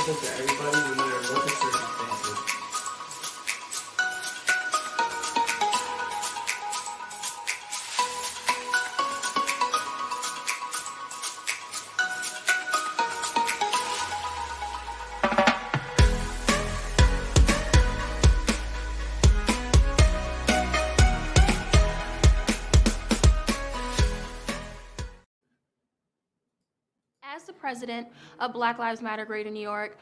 accessible to everybody no matter what the circumstances. As the president of Black Lives Matter Greater New York,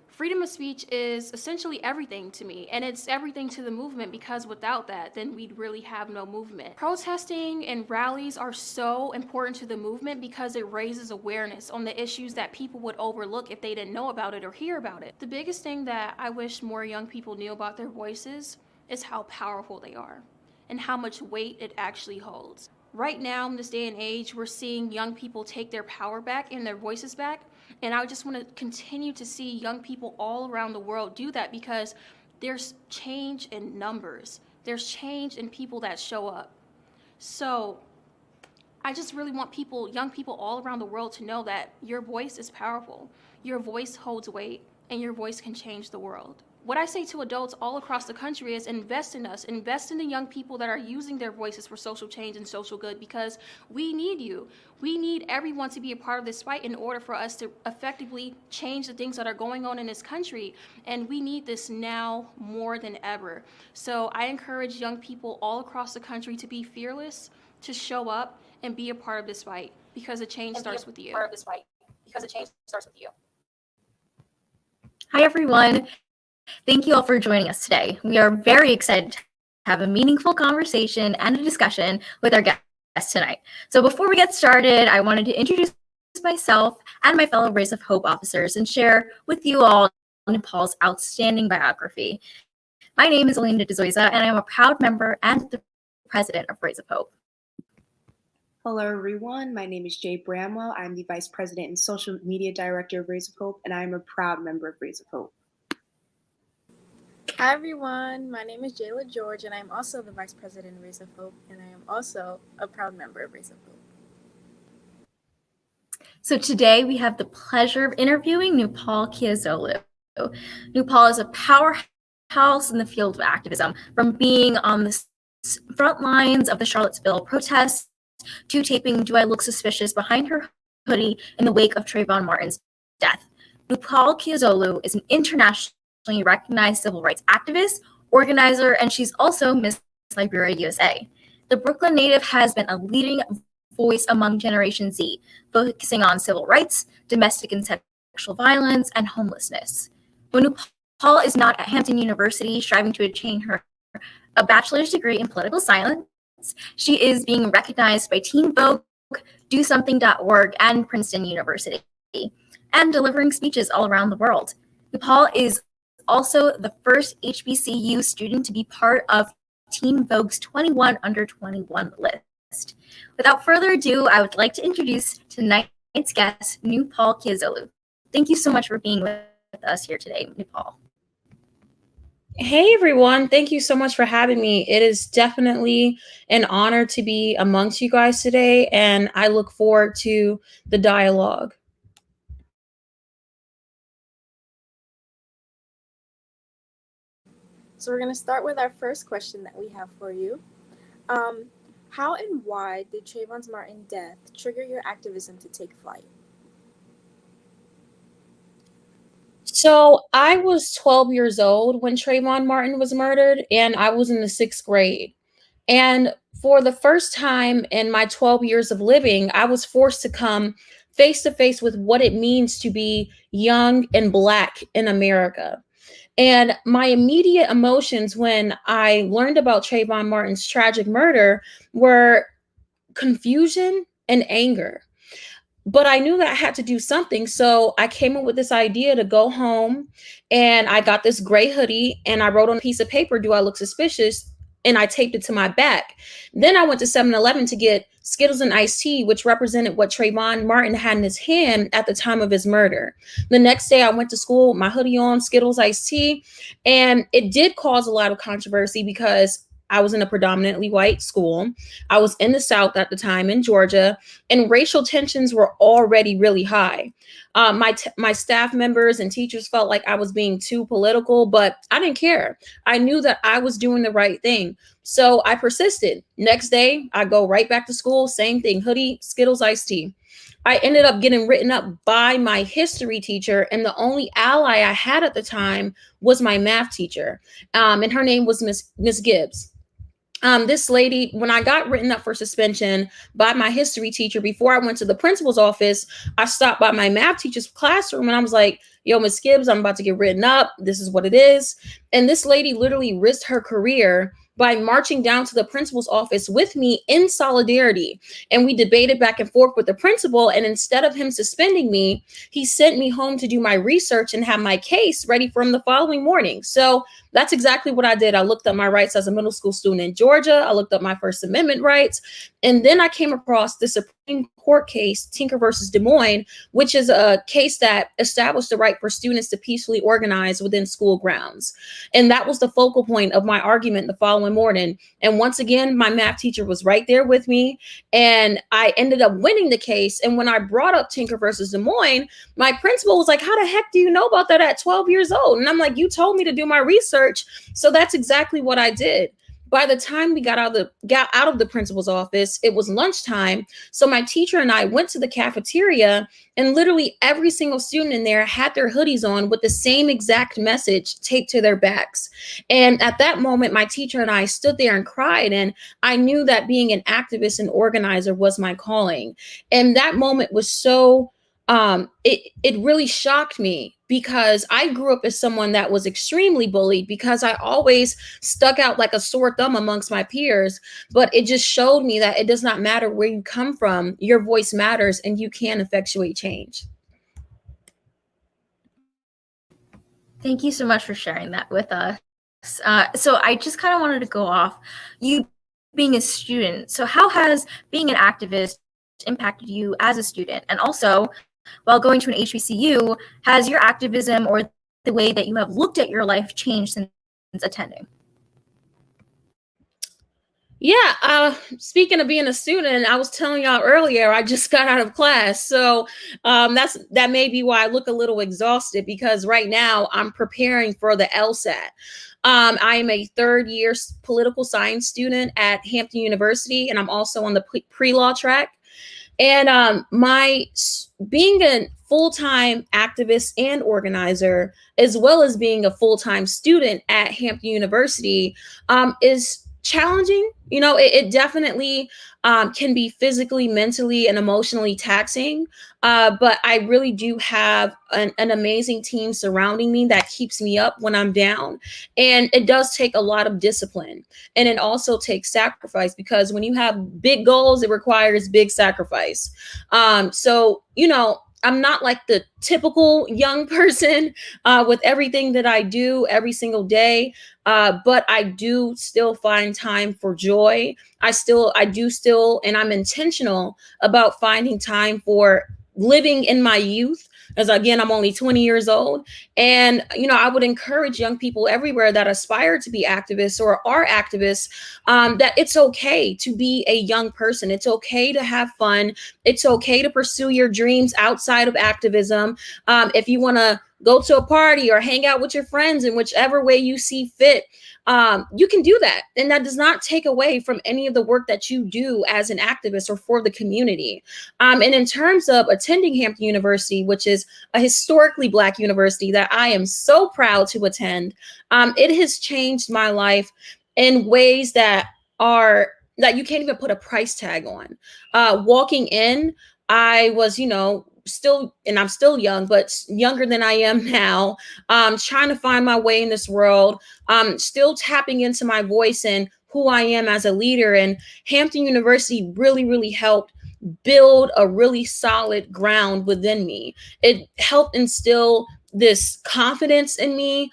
freedom of speech is essentially everything to me, and it's everything to the movement, because without that, then we'd really have no movement. Protesting and rallies are so important to the movement because it raises awareness on the issues that people would overlook if they didn't know about it or hear about it. The biggest thing that I wish more young people knew about their voices is how powerful they are and how much weight it actually holds. Right now, in this day and age, we're seeing young people take their power back and their voices back. And I just want to continue to see young people all around the world do that, because there's change in numbers. There's change in people that show up. So I just really want young people all around the world to know that your voice is powerful. Your voice holds weight, and your voice can change the world. What I say to adults all across the country is invest in us, invest in the young people that are using their voices for social change and social good, because we need you. We need everyone to be a part of this fight in order for us to effectively change the things that are going on in this country. And we need this now more than ever. So I encourage young people all across the country to be fearless, to show up and be a part of this fight, because the change starts with you. Hi, everyone. Thank you all for joining us today. We are very excited to have a meaningful conversation and a discussion with our guests tonight. So before we get started, I wanted to introduce myself and my fellow Rays of Hope officers and share with you all Nupol's outstanding biography. My name is Elena DeZoiza, and I am a proud member and the president of Rays of Hope. Hello, everyone. My name is Jay Bramwell. I'm the Vice President and Social Media Director of Rays of Hope, and I am a proud member of Rays of Hope. Hi everyone, my name is Jayla George, and I'm also the Vice President of Rays of Hope, and I am also a proud member of Rays of Hope. So today we have the pleasure of interviewing Nupol Kiazolu. Nupol is a powerhouse in the field of activism, from being on the front lines of the Charlottesville protests to taping "Do I Look Suspicious" behind her hoodie in the wake of Trayvon Martin's death. Nupol Kiazolu is an internationally recognized civil rights activist, organizer, and she's also Miss Liberia USA. The Brooklyn native has been a leading voice among Generation Z, focusing on civil rights, domestic and sexual violence, and homelessness. When Nupol is not at Hampton University striving to attain a bachelor's degree in political science, she is being recognized by Teen Vogue, DoSomething.org, and Princeton University, and delivering speeches all around the world. Nupol is also the first HBCU student to be part of Teen Vogue's 21 under 21 list. Without further ado, I would like to introduce tonight's guest, Nupol Kiazolu. Thank you so much for being with us here today, Nupol. Hey everyone, thank you so much for having me. It is definitely an honor to be amongst you guys today, and I look forward to the dialogue. So we're going to start with our first question that we have for you. How and why did Trayvon Martin's death trigger your activism to take flight? So I was 12 years old when Trayvon Martin was murdered, and I was in the 6th grade. And for the first time in my 12 years of living, I was forced to come face to face with what it means to be young and Black in America. And my immediate emotions when I learned about Trayvon Martin's tragic murder were confusion and anger. But I knew that I had to do something. So I came up with this idea to go home, and I got this gray hoodie and I wrote on a piece of paper, "Do I look suspicious?" And I taped it to my back. Then I went to 7-Eleven to get Skittles and iced tea, which represented what Trayvon Martin had in his hand at the time of his murder. The next day I went to school with my hoodie on, Skittles, iced tea, and it did cause a lot of controversy because I was in a predominantly white school. I was in the South at the time in Georgia, and racial tensions were already really high. My staff members and teachers felt like I was being too political, but I didn't care. I knew that I was doing the right thing. So I persisted. Next day, I go right back to school, same thing, hoodie, Skittles, iced tea. I ended up getting written up by my history teacher, and the only ally I had at the time was my math teacher, and her name was Miss Gibbs. This lady, when I got written up for suspension by my history teacher, before I went to the principal's office, I stopped by my math teacher's classroom and I was like, yo, Miss Gibbs, I'm about to get written up. This is what it is. And this lady literally risked her career by marching down to the principal's office with me in solidarity. And we debated back and forth with the principal. And instead of him suspending me, he sent me home to do my research and have my case ready for him the following morning. So that's exactly what I did. I looked up my rights as a middle school student in Georgia. I looked up my First Amendment rights. And then I came across the Supreme Court case, Tinker versus Des Moines, which is a case that established the right for students to peacefully organize within school grounds. And that was the focal point of my argument the following morning. And once again, my math teacher was right there with me. And I ended up winning the case. And when I brought up Tinker versus Des Moines, my principal was like, how the heck do you know about that at 12 years old? And I'm like, you told me to do my research. So that's exactly what I did. By the time we got out of the principal's office, it was lunchtime. So my teacher and I went to the cafeteria, and literally every single student in there had their hoodies on with the same exact message taped to their backs. And at that moment, my teacher and I stood there and cried. And I knew that being an activist and organizer was my calling. And that moment was so it really shocked me, because I grew up as someone that was extremely bullied because I always stuck out like a sore thumb amongst my peers. But it just showed me that it does not matter where you come from, your voice matters and you can effectuate change. Thank you so much for sharing that with us. So I just kind of wanted to go off you being a student. So how has being an activist impacted you as a student? And also, while going to an HBCU, has your activism or the way that you have looked at your life changed since attending? Yeah, speaking of being a student, I was telling y'all earlier, I just got out of class. So that may be why I look a little exhausted, because right now I'm preparing for the LSAT. I am a third-year political science student at Hampton University, and I'm also on the pre-law track. And my being a full-time activist and organizer, as well as being a full-time student at Hampton University, is challenging. You know, it definitely can be physically, mentally, and emotionally taxing. But I really do have an amazing team surrounding me that keeps me up when I'm down. And it does take a lot of discipline. And it also takes sacrifice, because when you have big goals, it requires big sacrifice. So, you know, I'm not like the typical young person with everything that I do every single day. But I do still find time for joy. I do still, and I'm intentional about finding time for living in my youth. As again, I'm only 20 years old. And, you know, I would encourage young people everywhere that aspire to be activists or are activists, that it's okay to be a young person. It's okay to have fun. It's okay to pursue your dreams outside of activism. If you want to go to a party or hang out with your friends in whichever way you see fit, you can do that. And that does not take away from any of the work that you do as an activist or for the community. And in terms of attending Hampton University, which is a historically Black university that I am so proud to attend, it has changed my life in ways that you can't even put a price tag on. Walking in, I was, you know, I'm still young, but younger than I am now, trying to find my way in this world, still tapping into my voice and who I am as a leader. And Hampton University really, really helped build a really solid ground within me. It helped instill this confidence in me.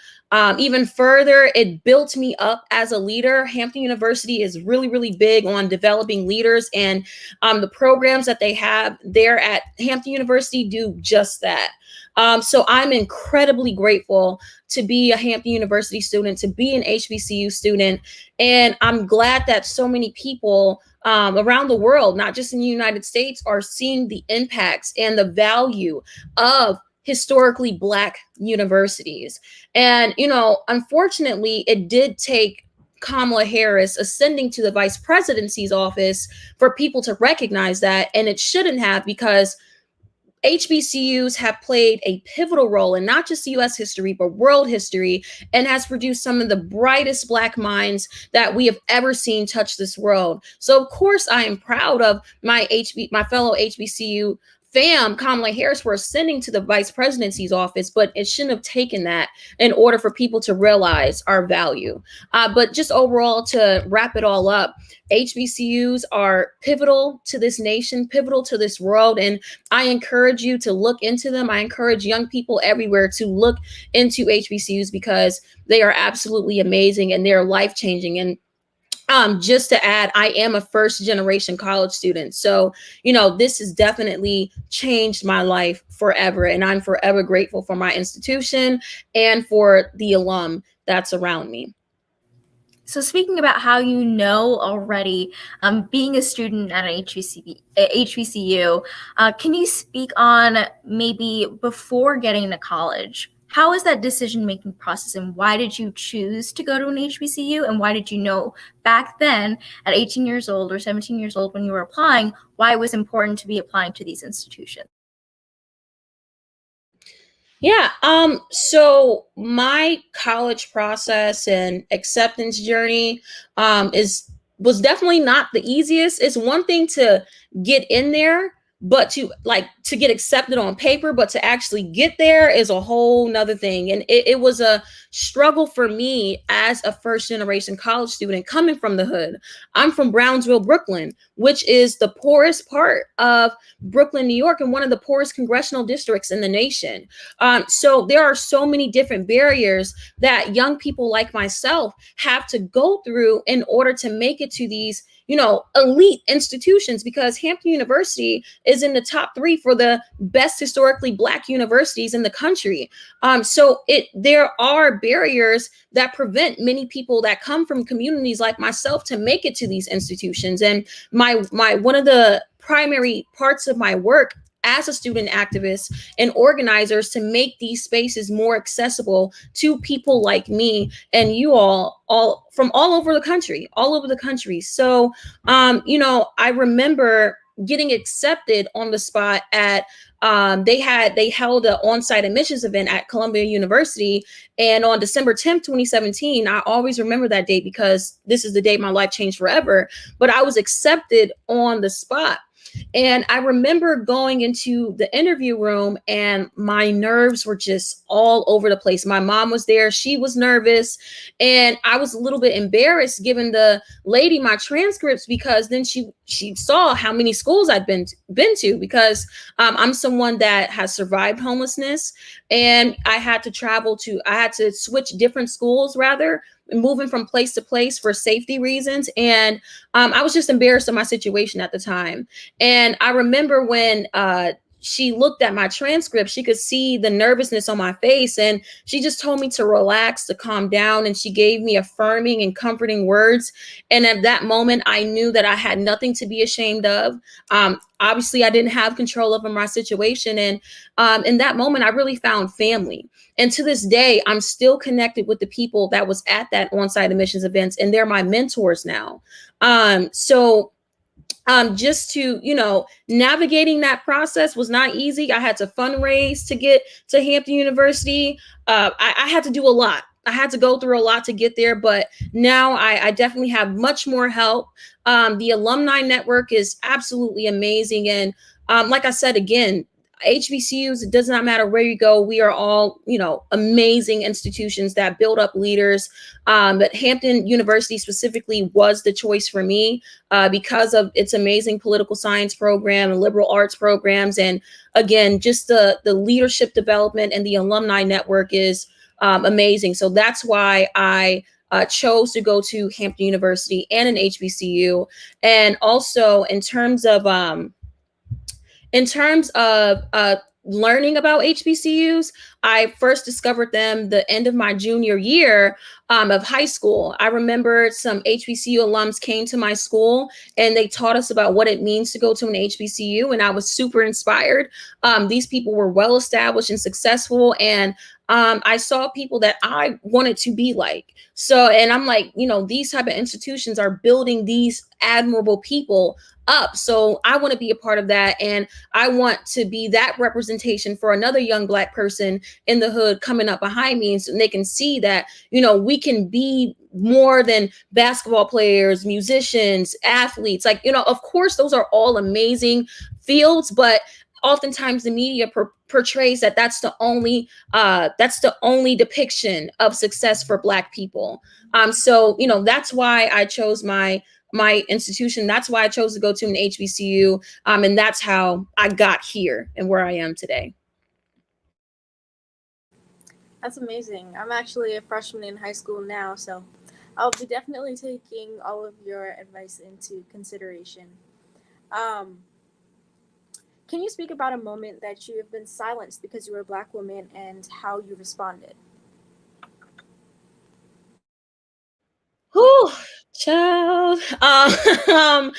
Even further, it built me up as a leader. Hampton University is really, really big on developing leaders, and the programs that they have there at Hampton University do just that. So I'm incredibly grateful to be a Hampton University student, to be an HBCU student, and I'm glad that so many people around the world, not just in the United States, are seeing the impacts and the value of historically Black universities. And, unfortunately, it did take Kamala Harris ascending to the vice presidency's office for people to recognize that. And it shouldn't have, because HBCUs have played a pivotal role in not just US history, but world history, and has produced some of the brightest Black minds that we have ever seen touch this world. So of course I am proud of my fellow HBCU fam, Kamala Harris, for ascending to the vice presidency's office, but it shouldn't have taken that in order for people to realize our value. But just overall, to wrap it all up, HBCUs are pivotal to this nation, pivotal to this world, and I encourage you to look into them. I encourage young people everywhere to look into HBCUs because they are absolutely amazing and they're life-changing. And just to add, I am a first generation college student. So, this has definitely changed my life forever. And I'm forever grateful for my institution and for the alum that's around me. So speaking about how you know already, being a student at an HBCU, can you speak on maybe before getting to college? How is that decision-making process, and why did you choose to go to an HBCU, and why did you know back then at 18 years old or 17 years old when you were applying, why it was important to be applying to these institutions? Yeah. So my college process and acceptance journey was definitely not the easiest. It's one thing to get in there, but to get accepted on paper, but to actually get there is a whole nother thing. And it was a struggle for me as a first generation college student coming from the hood. I'm from Brownsville, Brooklyn, which is the poorest part of Brooklyn, New York, and one of the poorest congressional districts in the nation. So there are so many different barriers that young people like myself have to go through in order to make it to these elite institutions, because Hampton University is in the top 3 for the best historically Black universities in the country. So there are barriers that prevent many people that come from communities like myself to make it to these institutions. And my one of the primary parts of my work as a student activist and organizers to make these spaces more accessible to people like me and you all from all over the country. So, I remember getting accepted on the spot at they held an on-site admissions event at Columbia University, and on December 10th, 2017, I always remember that date because this is the day my life changed forever. But I was accepted on the spot. And I remember going into the interview room and my nerves were just all over the place. My mom was there. She was nervous. And I was a little bit embarrassed giving the lady my transcripts, because then she saw how many schools I'd been to, because I'm someone that has survived homelessness, and I had to switch different schools, rather, moving from place to place for safety reasons. And I was just embarrassed of my situation at the time. And I remember when she looked at my transcript, she could see the nervousness on my face, and she just told me to relax, to calm down. And she gave me affirming and comforting words. And at that moment, I knew that I had nothing to be ashamed of. Obviously, I didn't have control over my situation. And in that moment, I really found family. And to this day, I'm still connected with the people that was at that on-site admissions events, and they're my mentors now. Just to, navigating that process was not easy. I had to fundraise to get to Hampton University. I had to do a lot. I had to go through a lot to get there, but now I definitely have much more help. The alumni network is absolutely amazing. And like I said, again, HBCUs, it does not matter where you go. We are all, amazing institutions that build up leaders. But Hampton University specifically was the choice for me because of its amazing political science program and liberal arts programs. And again, just the leadership development and the alumni network is amazing. So that's why I chose to go to Hampton University and an HBCU. And also in terms of learning about HBCUs, I first discovered them the end of my junior year of high school. I remember some HBCU alums came to my school and they taught us about what it means to go to an HBCU, and I was super inspired. These people were well established and successful, and I saw people that I wanted to be like. So, and I'm like, these type of institutions are building these admirable people up. So I want to be a part of that. And I want to be that representation for another young Black person in the hood coming up behind me. And so they can see that, we can be more than basketball players, musicians, athletes. Like, of course, those are all amazing fields, but oftentimes the media portrays that that's the only depiction of success for Black people. So that's why I chose my institution. That's why I chose to go to an HBCU. And that's how I got here and where I am today. That's amazing. I'm actually a freshman in high school now, so I'll be definitely taking all of your advice into consideration. Can you speak about a moment that you have been silenced because you were a Black woman and how you responded? Whew, child. I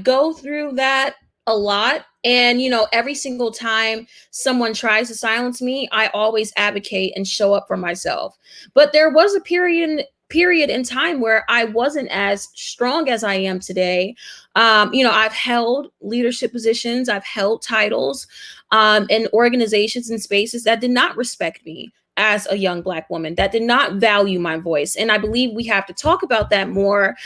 go through that a lot. And, every single time someone tries to silence me, I always advocate and show up for myself. But there was a period in time where I wasn't as strong as I am today. I've held leadership positions, I've held titles in organizations and spaces that did not respect me as a young Black woman, that did not value my voice. And I believe we have to talk about that more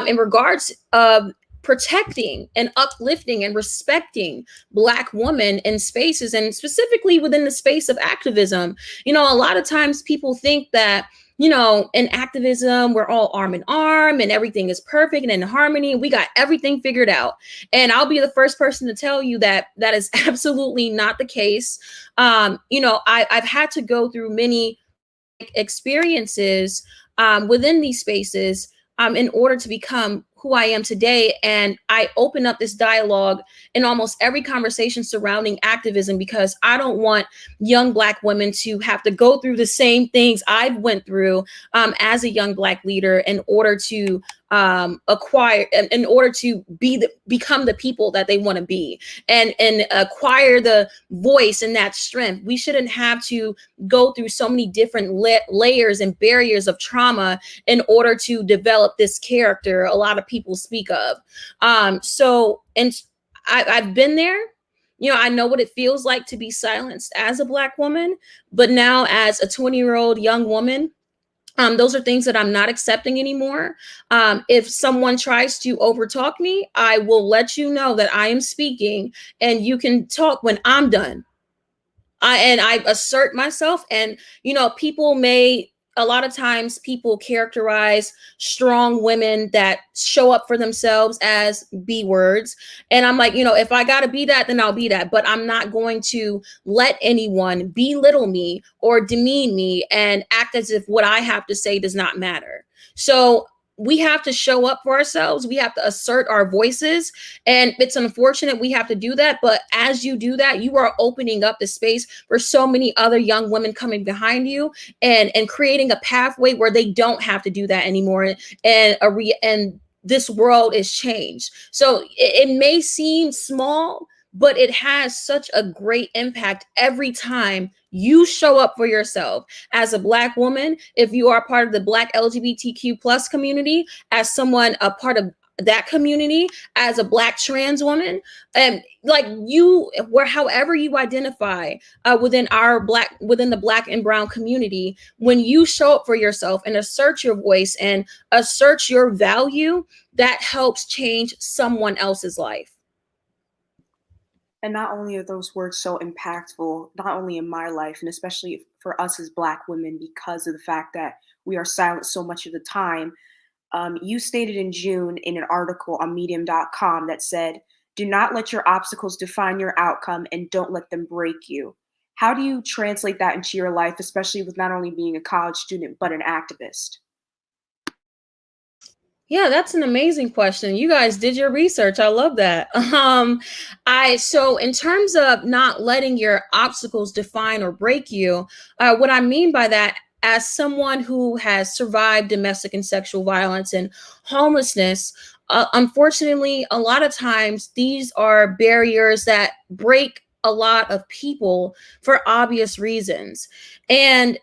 in regards of protecting and uplifting and respecting Black women in spaces, and specifically within the space of activism. A lot of times people think that, in activism, we're all arm in arm and everything is perfect and in harmony. We got everything figured out. And I'll be the first person to tell you that that is absolutely not the case. I've had to go through many experiences within these spaces in order to become who I am today. And I open up this dialogue in almost every conversation surrounding activism because I don't want young Black women to have to go through the same things I've went through as a young Black leader in order to become the people that they want to be and acquire the voice and that strength. We shouldn't have to go through so many different layers and barriers of trauma in order to develop this character a lot of people speak of. And I've been there. I know what it feels like to be silenced as a Black woman, but now as a 20-year-old young woman, those are things that I'm not accepting anymore. If someone tries to overtalk me, I will let you know that I am speaking and you can talk when I'm done. I assert myself, and a lot of times people characterize strong women that show up for themselves as B words. And I'm like, if I gotta be that, then I'll be that. But I'm not going to let anyone belittle me or demean me and act as if what I have to say does not matter. So we have to show up for ourselves. We have to assert our voices. And it's unfortunate we have to do that. But as you do that, you are opening up the space for so many other young women coming behind you and creating a pathway where they don't have to do that anymore. And this world is changed. So it may seem small, but it has such a great impact every time you show up for yourself as a Black woman. If you are part of the Black LGBTQ plus community, as someone a part of that community, as a Black trans woman, and however you identify within the Black and brown community, when you show up for yourself and assert your voice and assert your value, that helps change someone else's life. And not only are those words so impactful, not only in my life, and especially for us as Black women, because of the fact that we are silent so much of the time, you stated in June in an article on medium.com that said, "Do not let your obstacles define your outcome and don't let them break you." How do you translate that into your life, especially with not only being a college student, but an activist? Yeah, that's an amazing question. You guys did your research. I love that. So in terms of not letting your obstacles define or break you, what I mean by that, as someone who has survived domestic and sexual violence and homelessness, unfortunately, a lot of times these are barriers that break a lot of people for obvious reasons. And,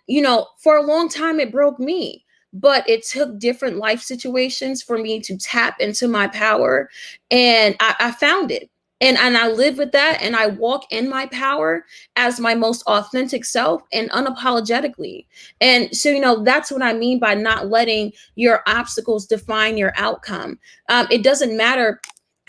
for a long time, it broke me, but it took different life situations for me to tap into my power. And I found it. And I live with that, and I walk in my power as my most authentic self and unapologetically. And so, that's what I mean by not letting your obstacles define your outcome. It doesn't matter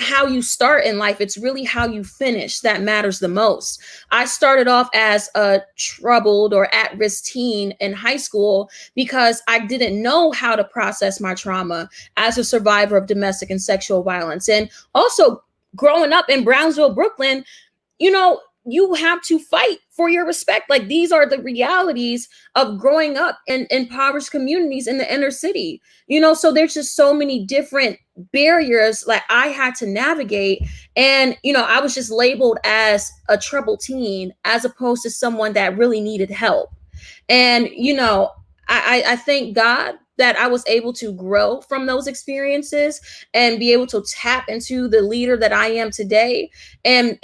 how you start in life, it's really how you finish that matters the most. I started off as a troubled or at-risk teen in high school because I didn't know how to process my trauma as a survivor of domestic and sexual violence. And also growing up in Brownsville, Brooklyn, you have to fight for your respect. Like, these are the realities of growing up in impoverished communities in the inner city. So there's just so many different barriers like I had to navigate. And, I was just labeled as a troubled teen as opposed to someone that really needed help. And, I thank God that I was able to grow from those experiences and be able to tap into the leader that I am today. And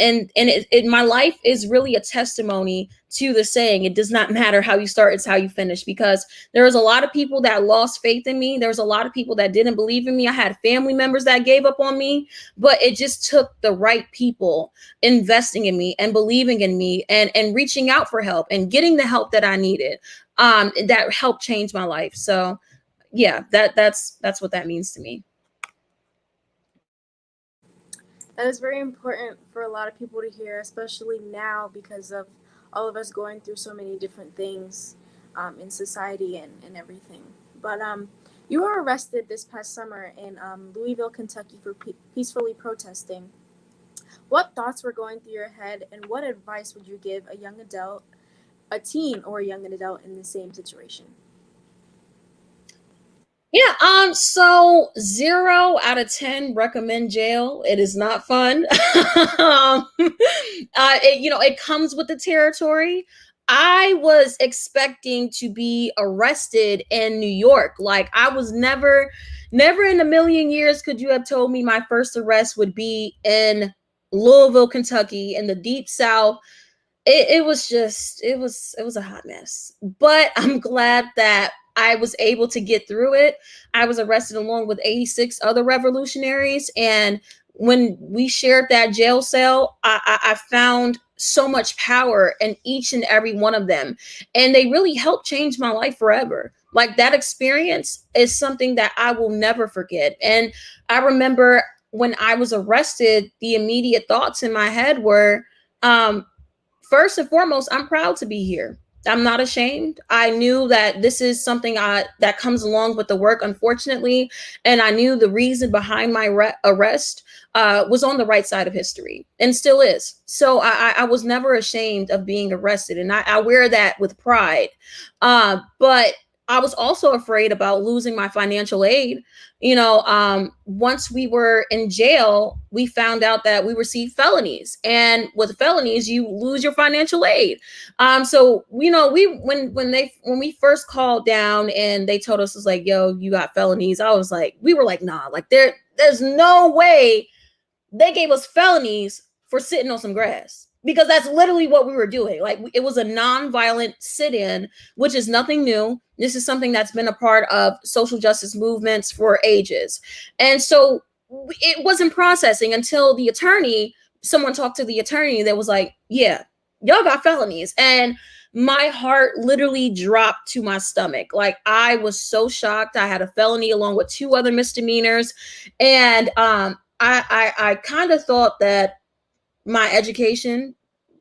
my life is really a testimony to the saying, it does not matter how you start, it's how you finish. Because there was a lot of people that lost faith in me. There was a lot of people that didn't believe in me. I had family members that gave up on me, but it just took the right people investing in me and believing in me and reaching out for help and getting the help that I needed. That helped change my life. So yeah, that's what that means to me. That is very important for a lot of people to hear, especially now because of all of us going through so many different things in society and everything. But you were arrested this past summer in Louisville, Kentucky for peacefully protesting. What thoughts were going through your head, and what advice would you give a young adult, a teen or a young adult in the same situation? Yeah, so 0 out of 10 recommend jail. It is not fun. It comes with the territory. I was expecting to be arrested in New York. Like, I was never in a million years could you have told me my first arrest would be in Louisville, Kentucky, in the deep South. It was a hot mess, but I'm glad that I was able to get through it. I was arrested along with 86 other revolutionaries, and when we shared that jail cell, I found so much power in each and every one of them, and they really helped change my life forever. Like, that experience is something that I will never forget. And I remember when I was arrested, the immediate thoughts in my head were, first and foremost, I'm proud to be here. I'm not ashamed. I knew that this is something that comes along with the work, unfortunately. And I knew the reason behind my arrest was on the right side of history and still is. So I was never ashamed of being arrested. And I wear that with pride. But I was also afraid about losing my financial aid. Once we were in jail, we found out that we received felonies, and with felonies, you lose your financial aid. So when we first called down and they told us, it was like, yo, you got felonies. We were like, nah, like there's no way they gave us felonies for sitting on some grass, because that's literally what we were doing. Like, it was a non-violent sit-in, which is nothing new. This is something that's been a part of social justice movements for ages. And so it wasn't processing until someone talked to the attorney that was like, yeah, y'all got felonies. And my heart literally dropped to my stomach. Like, I was so shocked. I had a felony along with 2 other misdemeanors. And I kind of thought that my education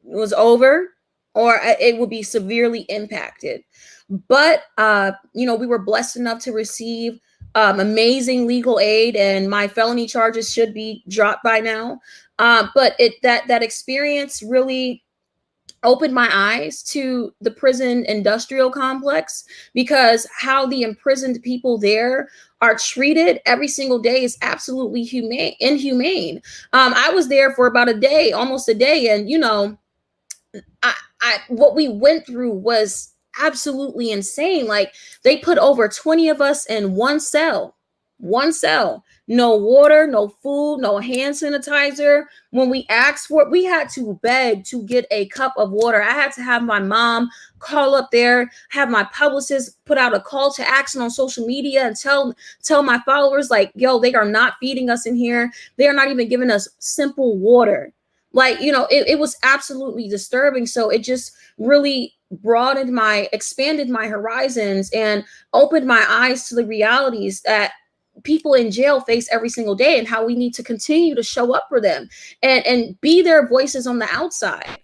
was over, or it would be severely impacted. But we were blessed enough to receive amazing legal aid, and my felony charges should be dropped by now. But that experience really opened my eyes to the prison industrial complex, because how the imprisoned people there are treated every single day is absolutely inhumane. I was there for about a day, almost a day, and what we went through was absolutely insane. Like, they put over 20 of us in one cell, no water, no food, no hand sanitizer. When we asked for it, we had to beg to get a cup of water. I had to have my mom call up there, have my publicist put out a call to action on social media and tell my followers, like, yo, they are not feeding us in here. They are not even giving us simple water. Like, it was absolutely disturbing. So it just really expanded my horizons and opened my eyes to the realities that people in jail face every single day, and how we need to continue to show up for them and be their voices on the outside.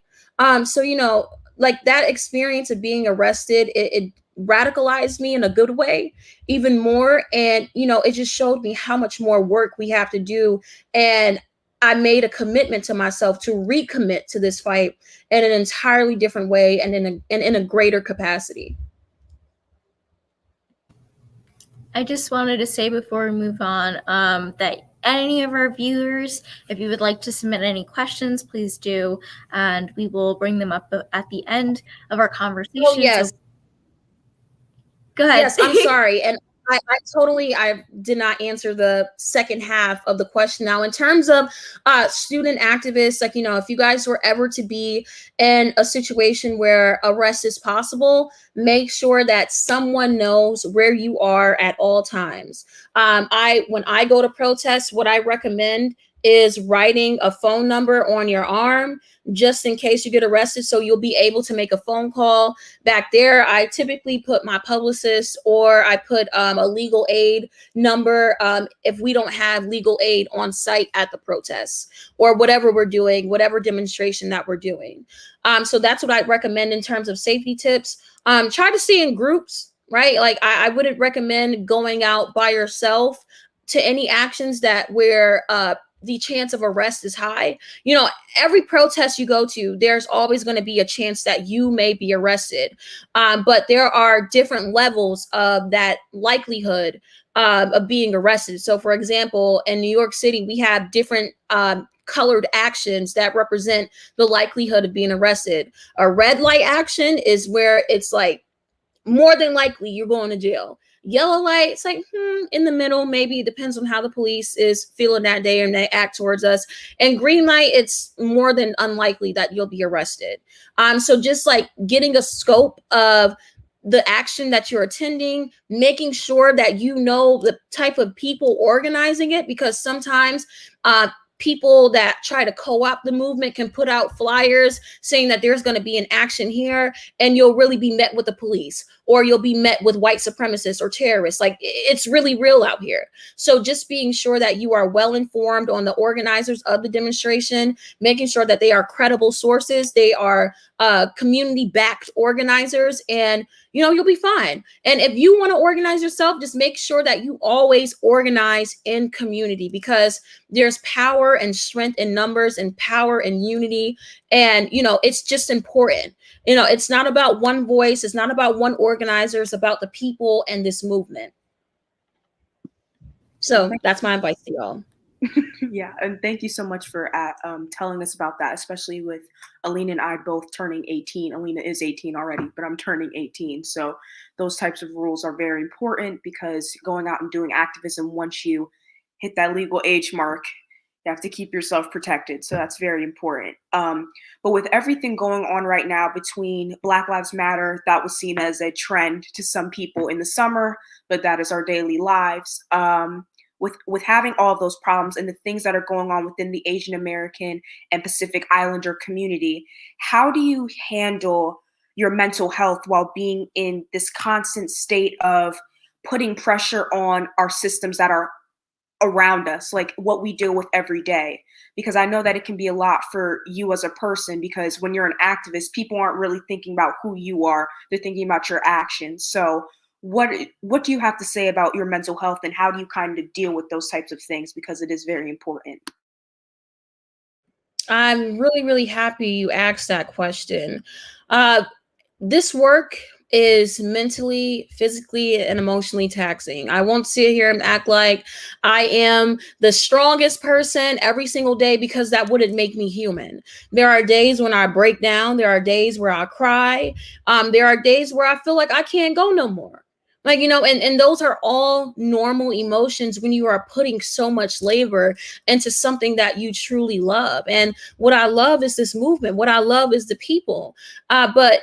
So, like, that experience of being arrested, it radicalized me in a good way even more. And, it just showed me how much more work we have to do. And I made a commitment to myself to recommit to this fight in an entirely different way and in a greater capacity. I just wanted to say before we move on that any of our viewers, if you would like to submit any questions, please do, and we will bring them up at the end of our conversation. Oh, yes. So go ahead. Yes, I'm sorry. And I did not answer the second half of the question. Now, in terms of student activists, like, if you guys were ever to be in a situation where arrest is possible, make sure that someone knows where you are at all times. When I go to protest, what I recommend is writing a phone number on your arm, just in case you get arrested, so you'll be able to make a phone call. Back there, I typically put my publicist, or I put a legal aid number if we don't have legal aid on site at the protests or whatever we're doing, whatever demonstration that we're doing. So that's what I recommend in terms of safety tips. Try to stay in groups, right? Like, I wouldn't recommend going out by yourself to any actions where the chance of arrest is high. Every protest you go to, there's always going to be a chance that you may be arrested. But there are different levels of that likelihood of being arrested. So, for example, in New York City, we have different colored actions that represent the likelihood of being arrested. A red light action is where it's like, more than likely you're going to jail. Yellow light, it's like in the middle, maybe. It depends on how the police is feeling that day and they act towards us. And green light, it's more than unlikely that you'll be arrested. So just like getting a scope of the action that you're attending, making sure that you know the type of people organizing it, because sometimes people that try to co-opt the movement can put out flyers saying that there's going to be an action here, and you'll really be met with the police, or you'll be met with white supremacists or terrorists. Like, it's really real out here. So just being sure that you are well informed on the organizers of the demonstration, making sure that they are credible sources, they are community-backed organizers, and you'll be fine. And if you want to organize yourself, just make sure that you always organize in community, because there's power and strength in numbers, and power and unity. And, it's just important. It's not about one voice. It's not about one organizer. It's about the people and this movement. So that's my advice to y'all. Yeah, and thank you so much for telling us about that, especially with Alina and I both turning 18. Alina is 18 already, but I'm turning 18. So those types of rules are very important, because going out and doing activism, once you hit that legal age mark, you have to keep yourself protected. So that's very important. But with everything going on right now between Black Lives Matter, that was seen as a trend to some people in the summer, but that is our daily lives. With having all of those problems and the things that are going on within the Asian American and Pacific Islander community, how do you handle your mental health while being in this constant state of putting pressure on our systems that are around us, like what we deal with every day. Because I know that it can be a lot for you as a person, because when you're an activist, people aren't really thinking about who you are, they're thinking about your actions. So what do you have to say about your mental health, and how do you kind of deal with those types of things, because it is very important? I'm really, really happy you asked that question. Uh, this work is mentally, physically, and emotionally taxing. I won't sit here and act like I am the strongest person every single day, because that wouldn't make me human. There are days when I break down. There are days where I cry. There are days where I feel like I can't go no more. Like, and those are all normal emotions when you are putting so much labor into something that you truly love. And what I love is this movement. What I love is the people. But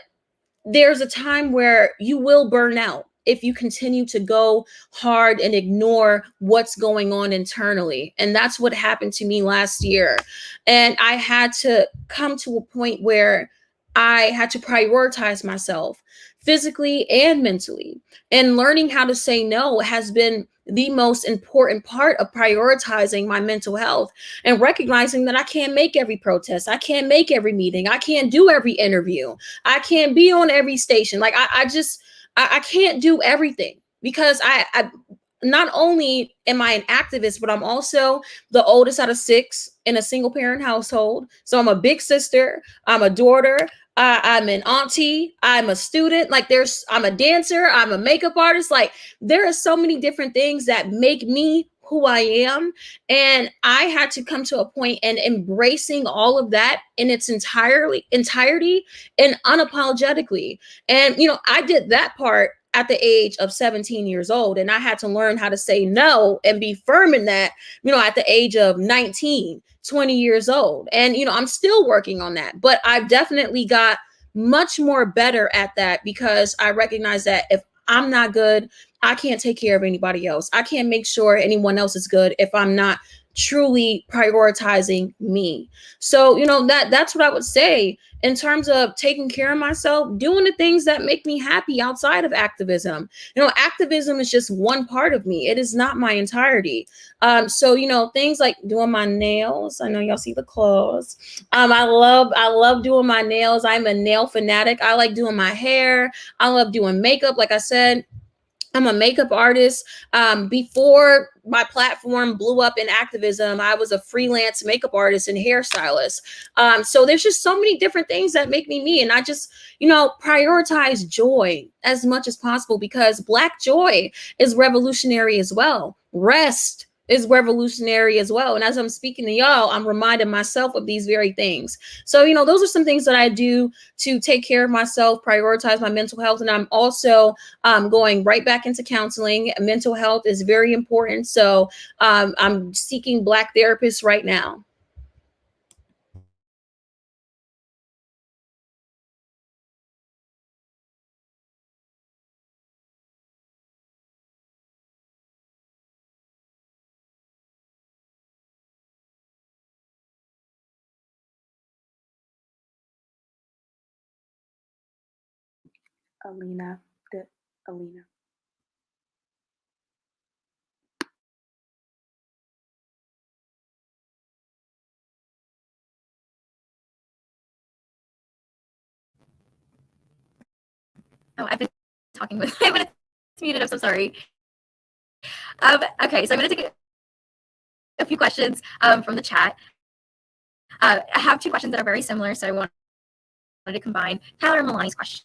there's a time where you will burn out if you continue to go hard and ignore what's going on internally. And that's what happened to me last year. And I had to come to a point where I had to prioritize myself physically and mentally. And learning how to say no has been the most important part of prioritizing my mental health, and recognizing that I can't make every protest. I can't make every meeting. I can't do every interview. I can't be on every station. Like I can't do everything, because I not only am I an activist, but I'm also the oldest out of 6 in a single parent household. So I'm a big sister. I'm a daughter. I'm an auntie. I'm a student. Like I'm a dancer. I'm a makeup artist. Like there are so many different things that make me who I am. And I had to come to a point and embracing all of that in its entirety and unapologetically. And, I did that part at the age of 17 years old. And I had to learn how to say no and be firm in that, at the age of 19, 20 years old. And, I'm still working on that, but I've definitely got much more better at that, because I recognize that if I'm not good, I can't take care of anybody else. I can't make sure anyone else is good if I'm not truly prioritizing me. So, that's what I would say in terms of taking care of myself, doing the things that make me happy outside of activism. Activism is just one part of me. It is not my entirety. So, things like doing my nails. I know y'all see the claws. I love doing my nails. I'm a nail fanatic. I like doing my hair. I love doing makeup. Like I said, I'm a makeup artist. Before my platform blew up in activism, I was a freelance makeup artist and hairstylist. So there's just so many different things that make me me. And I just, prioritize joy as much as possible, because Black joy is revolutionary as well. Rest is revolutionary as well. And as I'm speaking to y'all, I'm reminding myself of these very things. So, those are some things that I do to take care of myself, prioritize my mental health. And I'm also going right back into counseling. Mental health is very important. So I'm seeking Black therapists right now. Alina, Alina. Oh, I've been talking with. It's muted. I'm so sorry. Okay, so I'm going to take a few questions from the chat. I have 2 questions that are very similar, so I wanted to combine Tyler and Milani's question,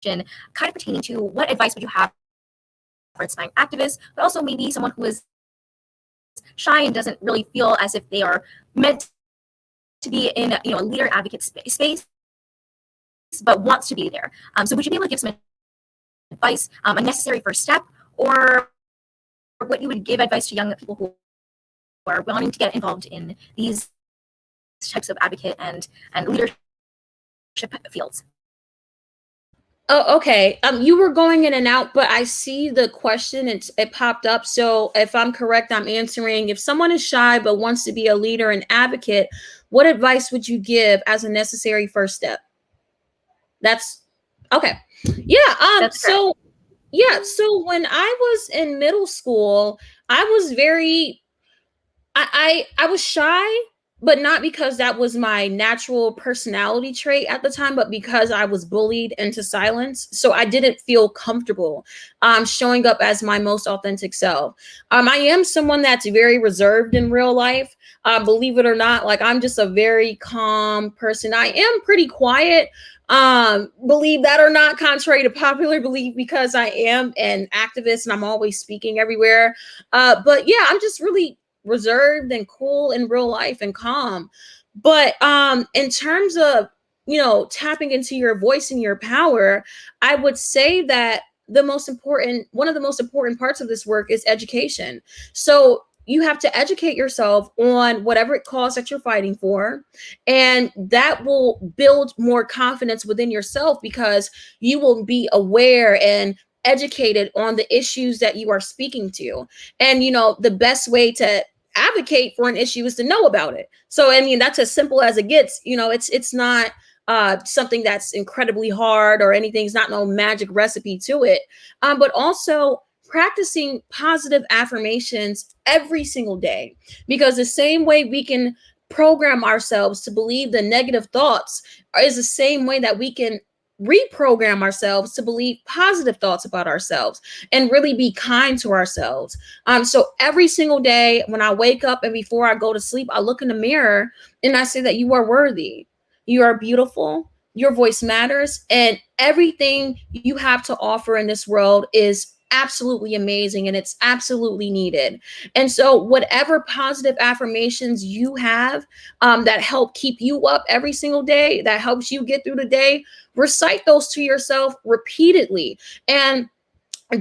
kind of pertaining to what advice would you have for inspiring activists, but also maybe someone who is shy and doesn't really feel as if they are meant to be in a leader advocate space, but wants to be there. So would you be able to give some advice, a necessary first step, or what you would give advice to young people who are wanting to get involved in these types of advocate and leadership fields? Oh, okay. You were going in and out, but I see the question. It popped up. So if I'm correct, I'm answering. If someone is shy but wants to be a leader and advocate, what advice would you give as a necessary first step? That's okay. Yeah. That's so Yeah, so when I was in middle school, I was very I was shy, but not because that was my natural personality trait at the time, but because I was bullied into silence. So I didn't feel comfortable showing up as my most authentic self. I am someone that's very reserved in real life. Believe it or not, like I'm just a very calm person. I am pretty quiet. Believe that or not, contrary to popular belief, because I am an activist and I'm always speaking everywhere. But yeah, I'm just really reserved and cool in real life and calm. But in terms of, tapping into your voice and your power, I would say that one of the most important parts of this work is education. So you have to educate yourself on whatever cause that you're fighting for, and that will build more confidence within yourself because you will be aware and educated on the issues that you are speaking to. And the best way to advocate for an issue is to know about it. So I mean, that's as simple as it gets. It's not something that's incredibly hard or anything. It's not no magic recipe to it. But also practicing positive affirmations every single day, because the same way we can program ourselves to believe the negative thoughts is the same way that we can reprogram ourselves to believe positive thoughts about ourselves and really be kind to ourselves. So every single day when I wake up and before I go to sleep, I look in the mirror and I say that you are worthy, you are beautiful, your voice matters, and everything you have to offer in this world is absolutely amazing and it's absolutely needed. And so whatever positive affirmations you have that help keep you up every single day, that helps you get through the day, recite those to yourself repeatedly, and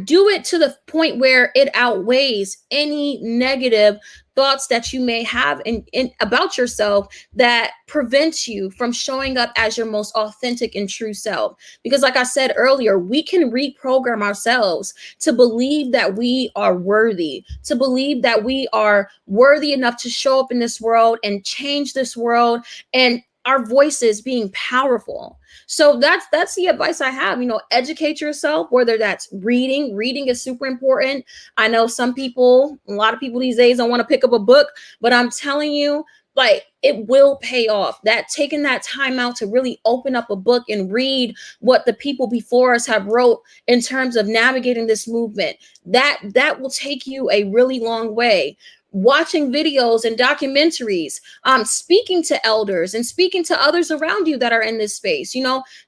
do it to the point where it outweighs any negative thoughts that you may have in about yourself that prevents you from showing up as your most authentic and true self. Because like I said earlier, we can reprogram ourselves to believe that we are worthy, to believe that we are worthy enough to show up in this world and change this world, and our voices being powerful. So that's the advice I have. Educate yourself, whether that's reading. Reading is super important. I know a lot of people these days don't want to pick up a book, but I'm telling you, like, it will pay off. That taking that time out to really open up a book and read what the people before us have wrote in terms of navigating this movement, that will take you a really long way. Watching videos and documentaries, speaking to elders and speaking to others around you that are in this space,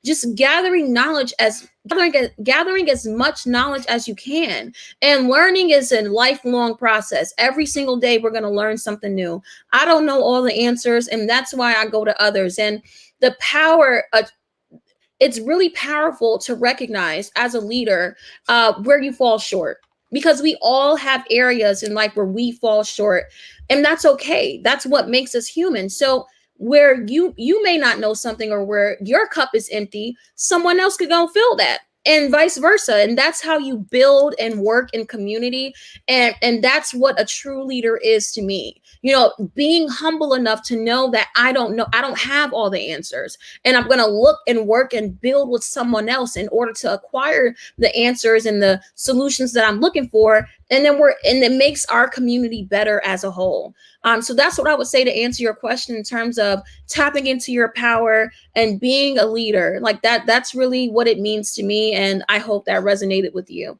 just gathering as much knowledge as you can. And learning is a lifelong process. Every single day we're going to learn something new. I don't know all the answers, and that's why I go to others. And the power it's really powerful to recognize as a leader where you fall short, because we all have areas in life where we fall short, and that's okay. That's what makes us human. So where you may not know something, or where your cup is empty, someone else could go fill that, and vice versa. And that's how you build and work in community. And that's what a true leader is to me. Being humble enough to know that I don't have all the answers, and I'm going to look and work and build with someone else in order to acquire the answers and the solutions that I'm looking for. And it makes our community better as a whole. So that's what I would say to answer your question in terms of tapping into your power and being a leader. Like that's really what it means to me. And I hope that resonated with you.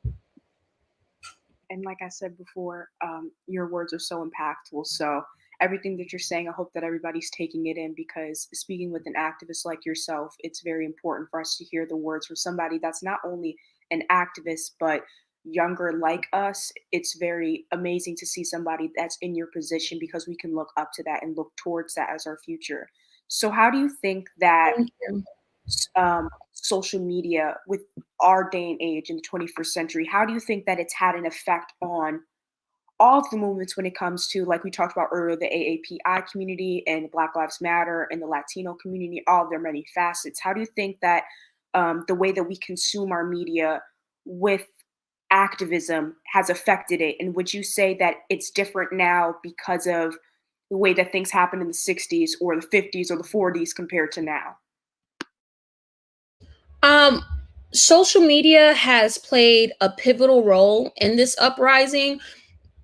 And like I said before, your words are so impactful. So everything that you're saying, I hope that everybody's taking it in, because speaking with an activist like yourself, it's very important for us to hear the words from somebody that's not only an activist, but younger like us. It's very amazing to see somebody that's in your position, because we can look up to that and look towards that as our future. So how do you think that Thank you. social media with our day and age in the 21st century, how do you think that it's had an effect on all of the movements when it comes to, like we talked about earlier, the AAPI community and Black Lives Matter and the Latino community, all of their many facets? How do you think that the way that we consume our media with activism has affected it? And would you say that it's different now because of the way that things happened in the 60s or the 50s or the 40s compared to now? Um, social media has played a pivotal role in this uprising,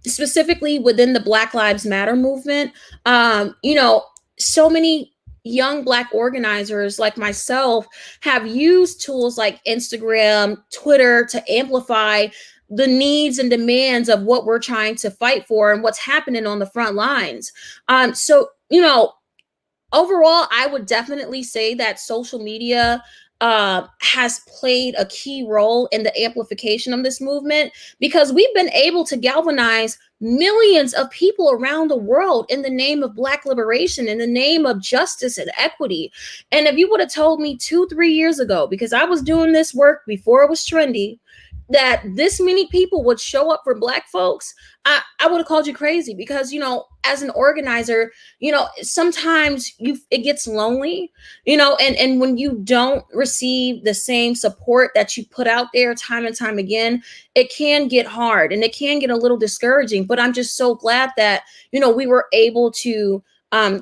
specifically within the Black Lives Matter movement. You know, so many young Black organizers like myself have used tools like Instagram, Twitter to amplify the needs and demands of what we're trying to fight for and what's happening on the front lines. So, you know, overall, I would definitely say that social media has played a key role in the amplification of this movement, because we've been able to galvanize millions of people around the world in the name of Black liberation, in the name of justice and equity. And if you would have told me 2-3 years ago, because I was doing this work before it was trendy, that this many people would show up for Black folks, I would have called you crazy. Because, you know, as an organizer, you know, sometimes it gets lonely, you know, and when you don't receive the same support that you put out there time and time again, it can get hard and it can get a little discouraging. But I'm just so glad that, you know, we were able to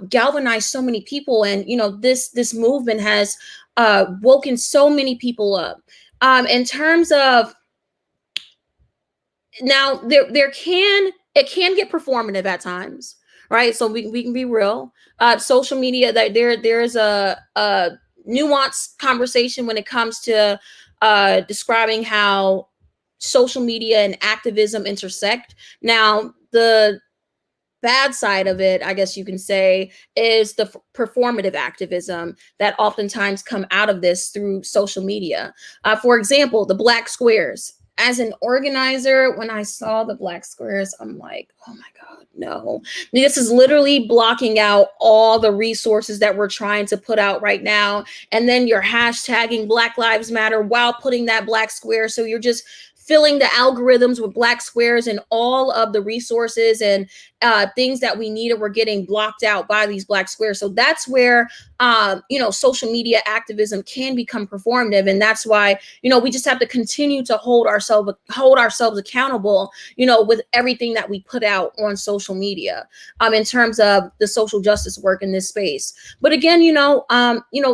galvanize so many people. And, you know, this movement has woken so many people up. In terms of, now it can get performative at times, right? So we can be real. Social media, that there's a nuanced conversation when it comes to describing how social media and activism intersect. Now, the bad side of it, I guess you can say, is the performative activism that oftentimes come out of this through social media. For example, the Black squares. As an organizer, when I saw the Black squares, I'm like, oh my God, no. This is literally blocking out all the resources that we're trying to put out right now. And then you're hashtagging Black Lives Matter while putting that Black square. So you're just filling the algorithms with Black squares, and all of the resources and things that we needed were getting blocked out by these Black squares. So that's where, you know, social media activism can become performative. And that's why, you know, we just have to continue to hold ourselves accountable, you know, with everything that we put out on social media, in terms of the social justice work in this space. But again, you know,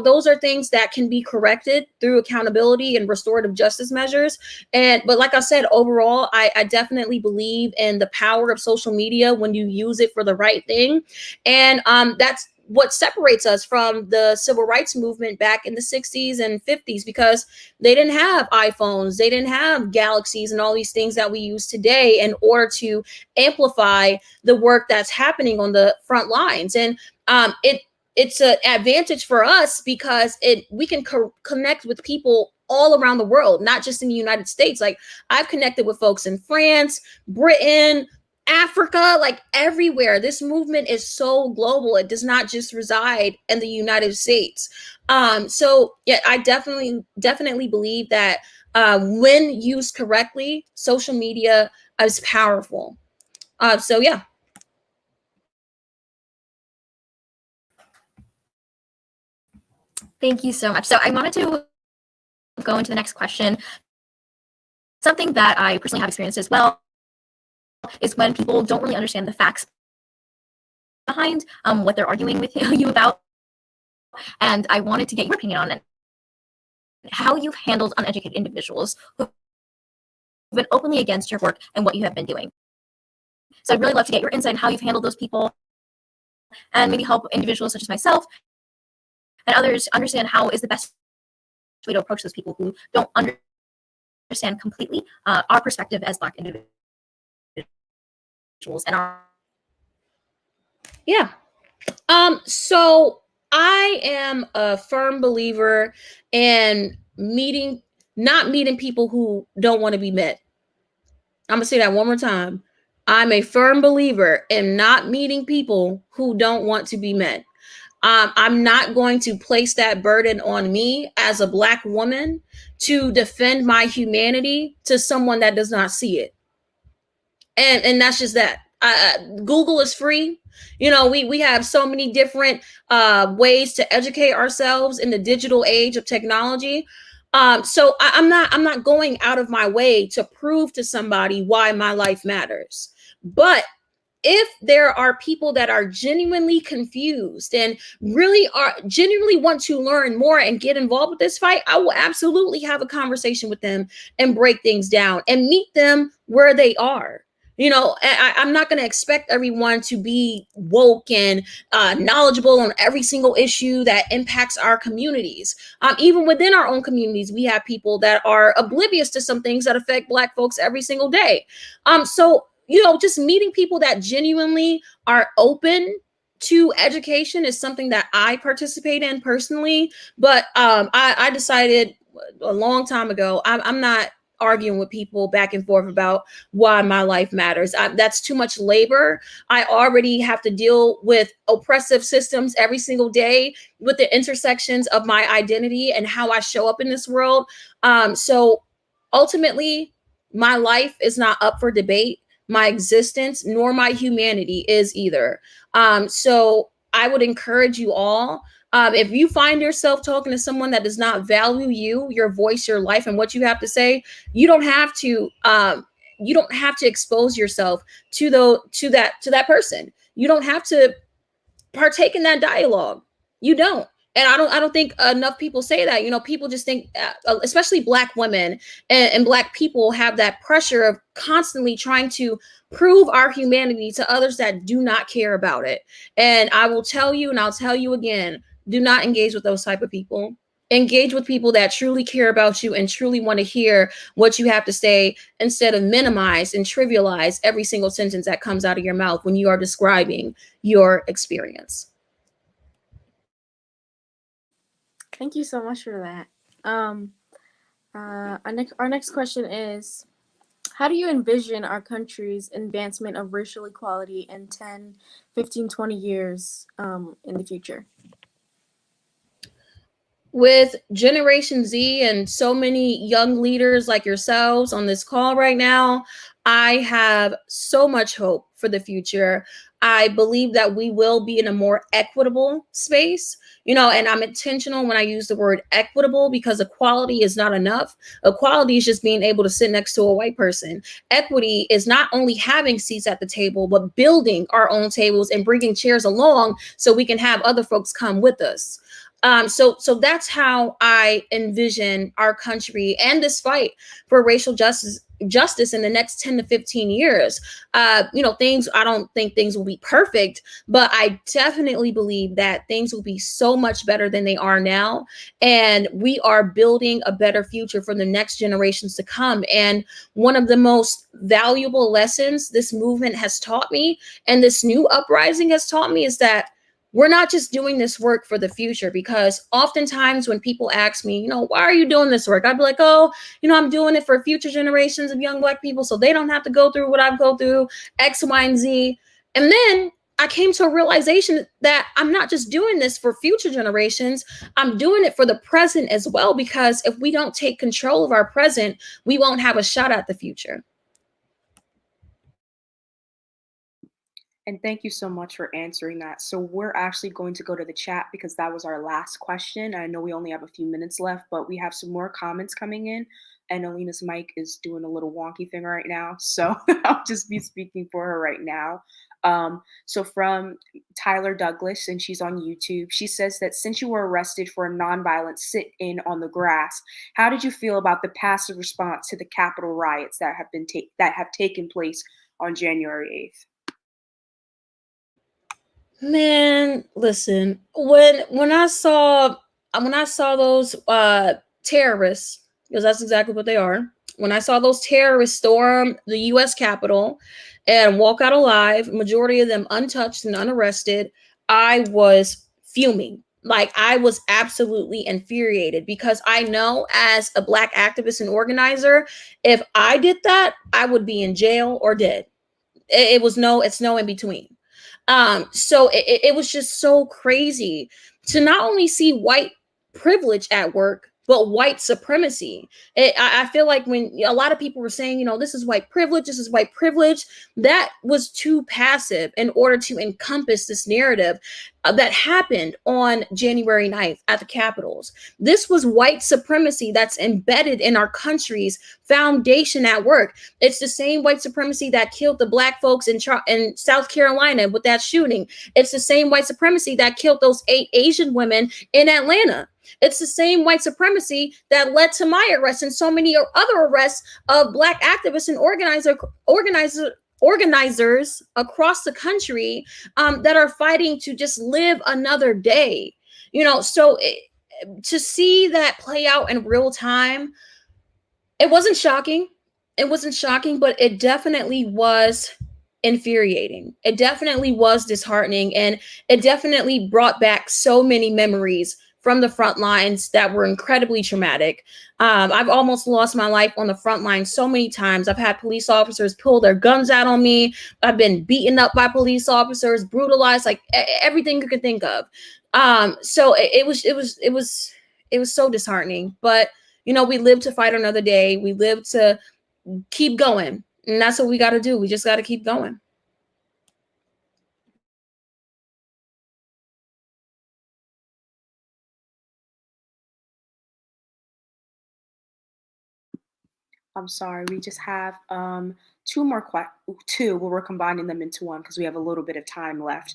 those are things that can be corrected through accountability and restorative justice measures. But like I said, overall, I definitely believe in the power of social media when you use it for the right thing. And that's what separates us from the civil rights movement back in the 60s and 50s, because they didn't have iPhones, they didn't have Galaxies and all these things that we use today in order to amplify the work that's happening on the front lines. And it's an advantage for us because we can connect with people all around the world, not just in the United States. Like, I've connected with folks in France, Britain, Africa, like everywhere. This movement is so global. It does not just reside in the United States. So yeah, I definitely believe that when used correctly, social media is powerful. So yeah. Thank you so much. So I wanted to go into the next question. Something that I personally have experienced as well is when people don't really understand the facts behind what they're arguing with you about. And I wanted to get your opinion on it. How you've handled uneducated individuals who've been openly against your work and what you have been doing. So I'd really love to get your insight on how you've handled those people, and maybe help individuals such as myself and others understand how is the best way to approach those people who don't understand completely our perspective as Black individuals and our. Yeah. So I am a firm believer in not meeting people who don't want to be met. I'm gonna say that one more time. I'm a firm believer in not meeting people who don't want to be met. I'm not going to place that burden on me as a Black woman to defend my humanity to someone that does not see it. And that's just that. Google is free. You know, we have so many different ways to educate ourselves in the digital age of technology. So I'm not going out of my way to prove to somebody why my life matters. But if there are people that are genuinely confused and really are genuinely want to learn more and get involved with this fight, I will absolutely have a conversation with them and break things down and meet them where they are. I'm not going to expect everyone to be woke and knowledgeable on every single issue that impacts our communities. Even within our own communities, we have people that are oblivious to some things that affect Black folks every single day. So just meeting people that genuinely are open to education is something that I participate in personally. But I decided a long time ago, I'm not arguing with people back and forth about why my life matters. That's too much labor. I already have to deal with oppressive systems every single day with the intersections of my identity and how I show up in this world. So ultimately, my life is not up for debate. My existence nor my humanity is either. So I would encourage you all, if you find yourself talking to someone that does not value you, your voice, your life, and what you have to say, you don't have to expose yourself to that person. You don't have to partake in that dialogue. You don't. And I don't think enough people say that. People just think, especially Black women and Black people, have that pressure of constantly trying to prove our humanity to others that do not care about it. And I will tell you, and I'll tell you again, do not engage with those type of people. Engage with people that truly care about you and truly want to hear what you have to say, instead of minimize and trivialize every single sentence that comes out of your mouth when you are describing your experience. Thank you so much for that. Our next question is, how do you envision our country's advancement of racial equality in 10, 15, 20 years in the future? With Generation Z and so many young leaders like yourselves on this call right now, I have so much hope for the future. I believe that we will be in a more equitable space, and I'm intentional when I use the word equitable, because equality is not enough. Equality is just being able to sit next to a white person. Equity is not only having seats at the table, but building our own tables and bringing chairs along so we can have other folks come with us. So that's how I envision our country and this fight for racial justice in the next 10 to 15 years. I don't think things will be perfect, but I definitely believe that things will be so much better than they are now. And we are building a better future for the next generations to come. And one of the most valuable lessons this movement has taught me, and this new uprising has taught me, is that we're not just doing this work for the future. Because oftentimes when people ask me, why are you doing this work? I'd be like, oh, I'm doing it for future generations of young Black people so they don't have to go through what I've go through, X, Y, and Z. And then I came to a realization that I'm not just doing this for future generations. I'm doing it for the present as well, because if we don't take control of our present, we won't have a shot at the future. And thank you so much for answering that. So we're actually going to go to the chat because that was our last question. I know we only have a few minutes left, but we have some more comments coming in. And Alina's mic is doing a little wonky thing right now, so I'll just be speaking for her right now. So from Tyler Douglas, and she's on YouTube, she says that since you were arrested for a nonviolent sit-in on the grass, how did you feel about the passive response to the Capitol riots that have taken place on January 8th? Man, listen, when I saw those terrorists, because that's exactly what they are, when I saw those terrorists storm the US Capitol and walk out alive, majority of them untouched and unarrested, I was fuming. Like, I was absolutely infuriated, because I know, as a Black activist and organizer, if I did that, I would be in jail or dead. It's no in between. So it was just so crazy to not only see white privilege at work, but white supremacy. I feel like when a lot of people were saying, this is white privilege, this is white privilege, that was too passive in order to encompass this narrative that happened on January 9th at the Capitals. This was white supremacy that's embedded in our country's foundation at work. It's the same white supremacy that killed the black folks in South Carolina with that shooting. It's the same white supremacy that killed those 8 Asian women in Atlanta. It's the same white supremacy that led to my arrest and so many other arrests of black activists and organizers across the country that are fighting to just live another day. So to see that play out in real time, it wasn't shocking. It wasn't shocking, but it definitely was infuriating. It definitely was disheartening, and it definitely brought back so many memories from the front lines that were incredibly traumatic. I've almost lost my life on the front line so many times. I've had police officers pull their guns out on me. I've been beaten up by police officers, brutalized, like everything you could think of. So it was so disheartening. But we live to fight another day. We live to keep going, and that's what we got to do. We just got to keep going. I'm sorry, we just have two more two, where we're combining them into one because we have a little bit of time left.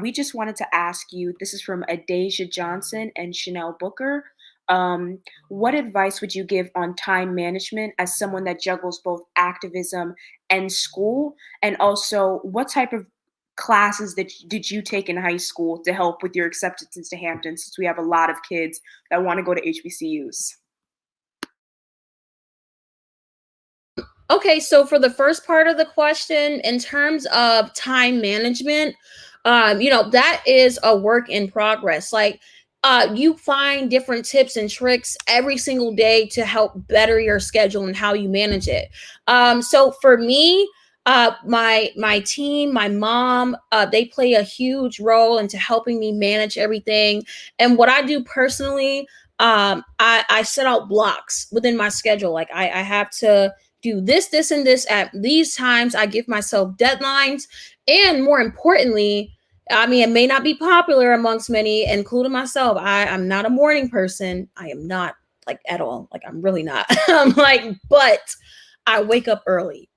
We just wanted to ask you, this is from Adasia Johnson and Chanel Booker. What advice would you give on time management as someone that juggles both activism and school? And also, what type of classes did you take in high school to help with your acceptance into Hampton, since we have a lot of kids that want to go to HBCUs? Okay, so for the first part of the question, in terms of time management, that is a work in progress. Like, you find different tips and tricks every single day to help better your schedule and how you manage it. So for me, my team, my mom, they play a huge role into helping me manage everything. And what I do personally, I set out blocks within my schedule. Like I have to do this, and this at these times. I give myself deadlines. And more importantly, I mean, it may not be popular amongst many, including myself. I'm not a morning person. I am not, like, at all. Like, I'm really not. I'm like, but I wake up early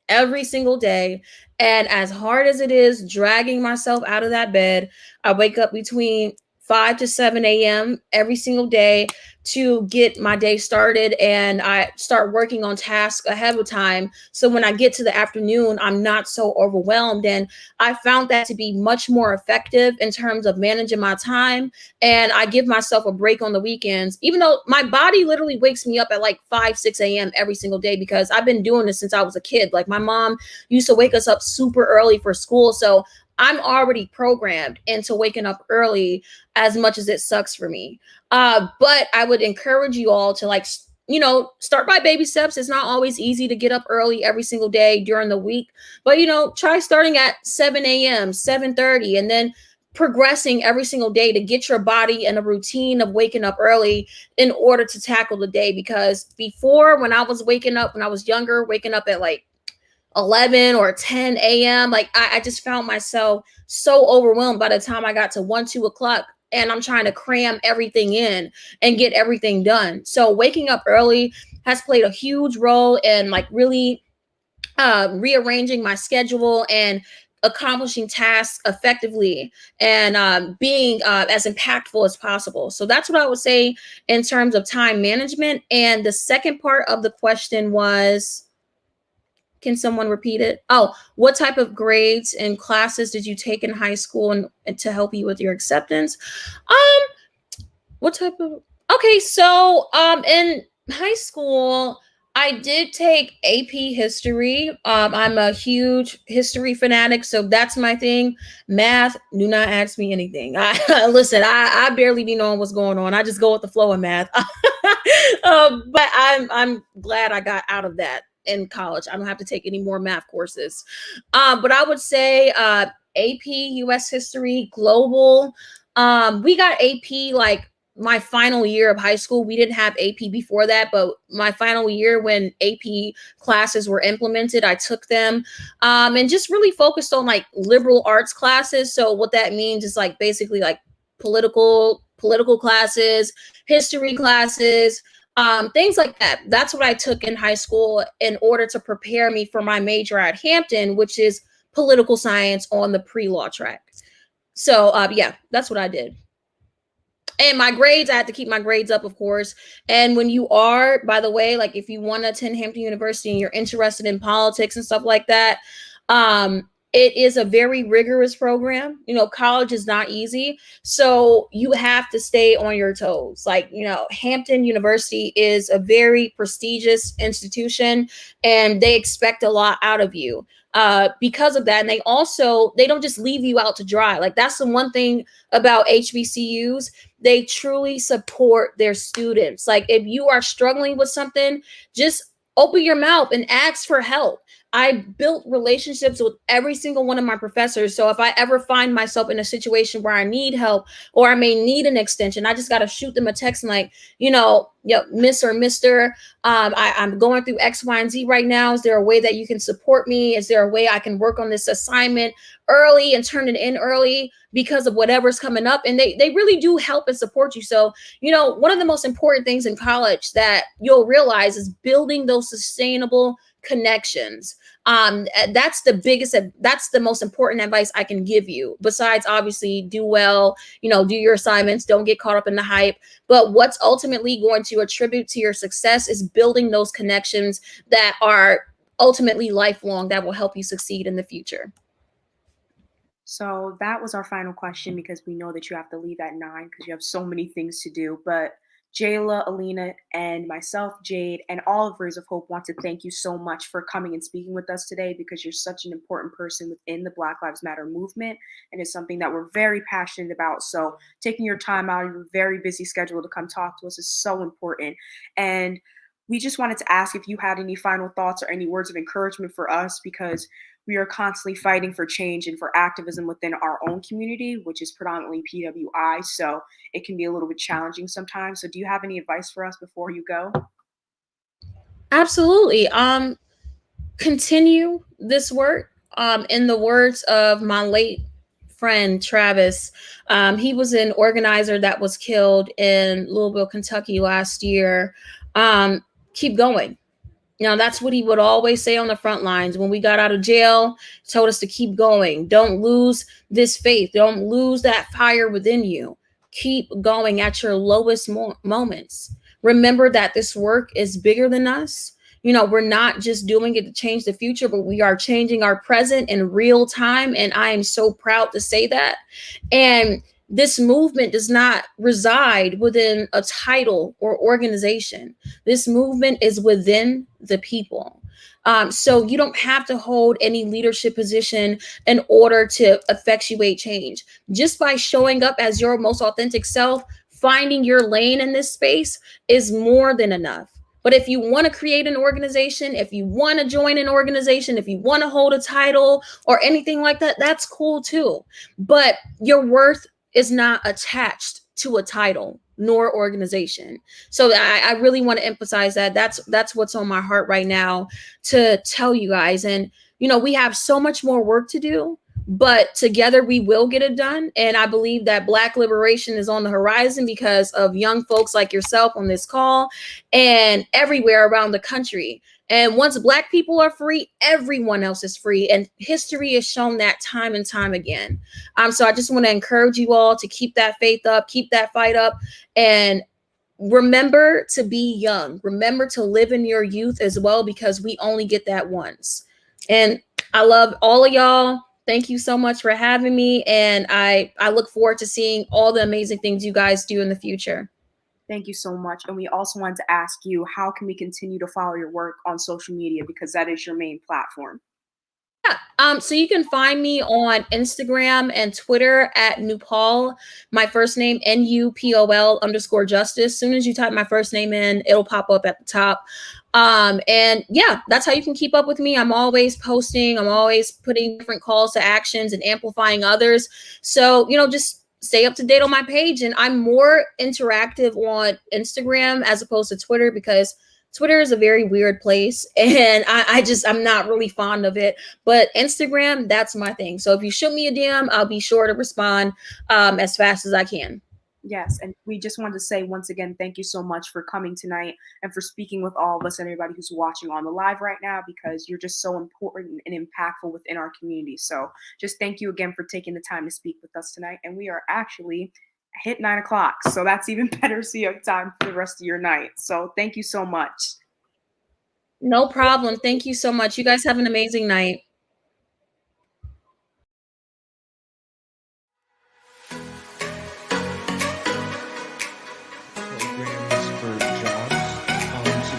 every single day. And as hard as it is dragging myself out of that bed, I wake up between 5 to 7 a.m. every single day to get my day started, and I start working on tasks ahead of time. So when I get to the afternoon, I'm not so overwhelmed. And I found that to be much more effective in terms of managing my time. And I give myself a break on the weekends, even though my body literally wakes me up at like 5, 6 a.m. every single day, because I've been doing this since I was a kid. Like, my mom used to wake us up super early for school. So I'm already programmed into waking up early, as much as it sucks for me. But I would encourage you all to, like, start by baby steps. It's not always easy to get up early every single day during the week, but, try starting at 7 a.m., 7:30, and then progressing every single day to get your body in a routine of waking up early in order to tackle the day. Because before, when I was waking up, when I was younger, waking up at like 11 or 10 a.m. Like, I just found myself so overwhelmed by the time I got to 1, 2 o'clock, and I'm trying to cram everything in and get everything done. So waking up early has played a huge role in, like, really rearranging my schedule and accomplishing tasks effectively, and being as impactful as possible. So that's what I would say in terms of time management. And the second part of the question was, can someone repeat it? Oh, what type of grades and classes did you take in high school and to help you with your acceptance? What type of, okay, so in high school, I did take AP history. I'm a huge history fanatic, so that's my thing. Math, do not ask me anything. Listen, I barely be knowing what's going on. I just go with the flow of math. But I'm glad I got out of that in college. I don't have to take any more math courses. But I would say AP, US history, global. We got AP like my final year of high school. We didn't have AP before that, but my final year when AP classes were implemented, I took them and just really focused on like liberal arts classes. So what that means is like basically like political classes, history classes, things like that. That's what I took in high school in order to prepare me for my major at Hampton, which is political science on the pre-law track. So yeah, that's what I did. And my grades, I had to keep my grades up, of course. And when you are, by the way, like if you want to attend Hampton University and you're interested in politics and stuff like that, it is a very rigorous program. You know, college is not easy. So you have to stay on your toes. Like, you know, Hampton University is a very prestigious institution and they expect a lot out of you. Because of that. And they don't just leave you out to dry. Like that's the one thing about HBCUs. They truly support their students. Like if you are struggling with something, just open your mouth and ask for help. I built relationships with every single one of my professors. So if I ever find myself in a situation where I need help or I may need an extension, I just got to shoot them a text and like, Miss or Mr. I'm going through X, Y, and Z right now. Is there a way that you can support me? Is there a way I can work on this assignment early and turn it in early because of whatever's coming up? And they really do help and support you. So, one of the most important things in college that you'll realize is building those sustainable connections. That's the most important advice I can give you. Besides, obviously, do well, do your assignments, don't get caught up in the hype. But what's ultimately going to attribute to your success is building those connections that are ultimately lifelong, that will help you succeed in the future. So that was our final question because we know that you have to leave at 9 because you have so many things to do. But Jayla, Alina, and myself, Jade, and all of Rays of Hope want to thank you so much for coming and speaking with us today because you're such an important person within the Black Lives Matter movement. And it's something that we're very passionate about. So taking your time out of your very busy schedule to come talk to us is so important. And we just wanted to ask if you had any final thoughts or any words of encouragement for us because we are constantly fighting for change and for activism within our own community, which is predominantly PWI. So it can be a little bit challenging sometimes. So do you have any advice for us before you go? Absolutely. Continue this work. In the words of my late friend, Travis, he was an organizer that was killed in Louisville, Kentucky last year. Keep going. That's what he would always say on the front lines. When we got out of jail, he told us to keep going. Don't lose this faith. Don't lose that fire within you. Keep going at your lowest moments. Remember that this work is bigger than us. We're not just doing it to change the future, but we are changing our present in real time. And I am so proud to say that. And this movement does not reside within a title or organization. This movement is within the people. So you don't have to hold any leadership position in order to effectuate change. Just by showing up as your most authentic self, finding your lane in this space is more than enough. But if you want to create an organization, if you want to join an organization, if you want to hold a title or anything like that, that's cool too. But your worth is not attached to a title nor organization. So I really want to emphasize that. That's what's on my heart right now to tell you guys. And, we have so much more work to do, but together we will get it done. And I believe that Black liberation is on the horizon because of young folks like yourself on this call and everywhere around the country. And once Black people are free, everyone else is free. And history has shown that time and time again. So I just want to encourage you all to keep that faith up, keep that fight up, and remember to be young. Remember to live in your youth as well, because we only get that once. And I love all of y'all. Thank you so much for having me. And I look forward to seeing all the amazing things you guys do in the future. Thank you so much. And we also wanted to ask you, how can we continue to follow your work on social media? Because that is your main platform. Yeah. So you can find me on Instagram and Twitter at Nupol, my first name, NUPOL_justice. As soon as you type my first name in, it'll pop up at the top. And yeah, that's how you can keep up with me. I'm always posting. I'm always putting different calls to actions and amplifying others. So, just stay up to date on my page. And I'm more interactive on Instagram as opposed to Twitter, because Twitter is a very weird place, and I'm not really fond of it. But Instagram, that's my thing. So if you shoot me a DM, I'll be sure to respond as fast as I can. Yes, and we just wanted to say once again, thank you so much for coming tonight and for speaking with all of us and everybody who's watching on the live right now, because you're just so important and impactful within our community. So just thank you again for taking the time to speak with us tonight. And we are actually hit 9 o'clock, so that's even better, so you have time for the rest of your night. So thank you so much. No problem. Thank you so much. You guys have an amazing night. Programs for jobs onto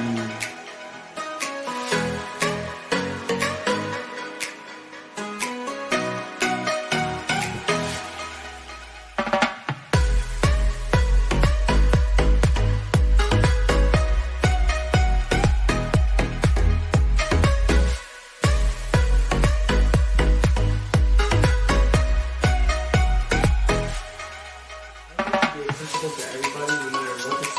Be accessible to everybody, no matter what the